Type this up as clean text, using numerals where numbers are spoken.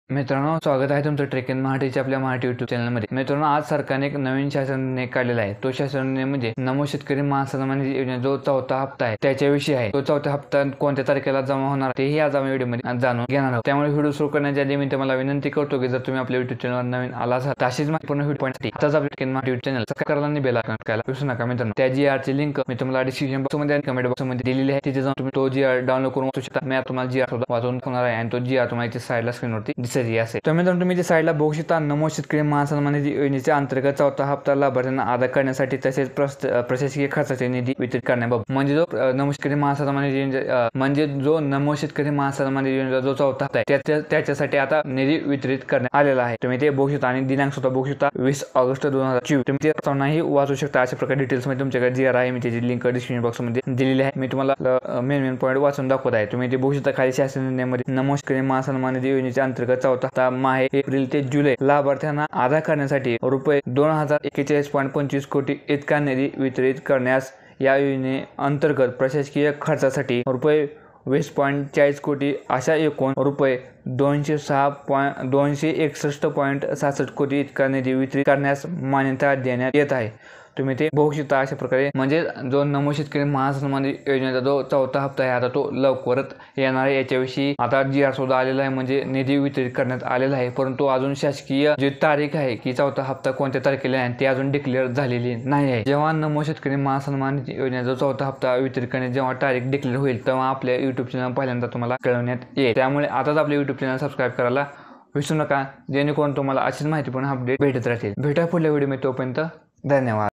मित्रांनो, स्वागत आहे तुमचं ट्रेक इन मराठीच्या आपल्या मराठी यूट्यूब चॅनलमध्ये। मित्रांनो, आज सरकारने एक नवीन शासन निर्णय काढलेला आहे। तो शासन निर्णय म्हणजे नमो शेतकरी महासन्मान योजना जो चौथा हप्ता आहे त्याच्याविषयी आहे। तो चौथा हप्ता कोणत्या तारखेला जमा होणार तेही आज आम्ही व्हिडिओमध्ये जाणून घेणार आहोत। त्यामुळे व्हिडिओ सुरू करण्याच्या आधी मी तुम्हाला विनंती करतो की जर तुम्ही आपल्या यूट्यूब चॅनलवर नवीन आला असाल तर अशीच महत्त्वपूर्ण व्हिडिओ पाहण्यासाठी आताच आपल्या trek in Marathi YouTube channel subscribe करायला आणि बेल आयकॉन टाकायला विसरू नका। मित्रांनो, त्या GR ची लिंक मी तुम्हाला डिस्क्रिप्शन बॉक्समध्ये आणि कमेंट बॉक्समध्ये दिलेली आहे। तिथे जाऊन तुम्ही तो GR डाउनलोड करून वाचू शकता। मी तुम्हाला GR वाचून दाखवणार आहे आणि तो GR तुम्हाला इथे साईडला स्क्रीनवरती दिसेल असेल। तर मित्रांनो, तुम्ही साइडला बघू शकता नमो शेतकरी महासन्मान निधी योजनेच्या अंतर्गत चौथा हप्ता लाभार्थ्यांना अदा करण्यासाठी तसेच प्रशासकीय खर्चाचे निधी वितरित करण्याबाबत म्हणजे जो नमो शेतकरी महासन्मान नमो शेतकरी महासन्मान योजनेचा जो चौथा हप्ता आहे त्याच्यासाठी आता निधी वितरित करण्यात आलेला आहे। तुम्ही ते बघू शकता आणि दिनांक सुद्धा बघू शकता 20 ऑगस्ट 2024। तुम्ही ते स्वतःही वाचू शकता। अशा प्रकारे डिटेल्स मध्ये तुमच्याकडे GR आहे, मी त्याची लिंक डिस्क्रिप्शन बॉक्स मध्ये दिलेली आहे। मी तुम्हाला मेन पॉईंट वाचून दाखवत आहे। तुम्ही ते बघू शकता खाली शासन निर्णयामध्ये नमो शेतकरी महासन्मान निधी योजनेच्या अंतर्गत चौथा हप्ता माहे एप्रिल ते जुलै लाभार्थ्यांना अदा करण्यासाठी रुपये 2041.25 कोटी इतका निधी वितरित करण्यास या योजने अंतर्गत प्रशासकीय खर्चासाठी रुपये 20.40 कोटी अशा एकूण रुपये 261.66 कोटी इतका निधी वितरित करण्यास मान्यता देण्यात येत आहे। तुम्ही ते बघू शकता। अशा प्रकारे म्हणजे जो नमो शेतकरी महासन्मान योजनेचा जो चौथा हप्ता आहे आता तो लवकरच येणार आहे। याच्याविषयी आता GR सुद्धा आलेला आहे, म्हणजे निधी वितरित करण्यात आलेला आहे। परंतु अजून शासकीय जी तारीख आहे की चौथा हप्ता कोणत्या तारखेला आहे ते अजून डिक्लेअर झालेली नाही आहे। जेव्हा नमो शेतकरी महासन्मान योजनेचा चौथा हप्ता वितरित करण्याची जेव्हा तारीख डिक्लेअर होईल तेव्हा आपल्या यूट्यूब चॅनल पहिल्यांदा तुम्हाला कळवण्यात येईल। त्यामुळे आताच आपल्या यूट्यूब चॅनल सबस्क्राइब करायला विसरू नका, जेणेकरून तुम्हाला अशीच माहिती पण अपडेट भेटत राहतील। भेटा पुढल्या व्हिडिओमध्ये, तोपर्यंत धन्यवाद।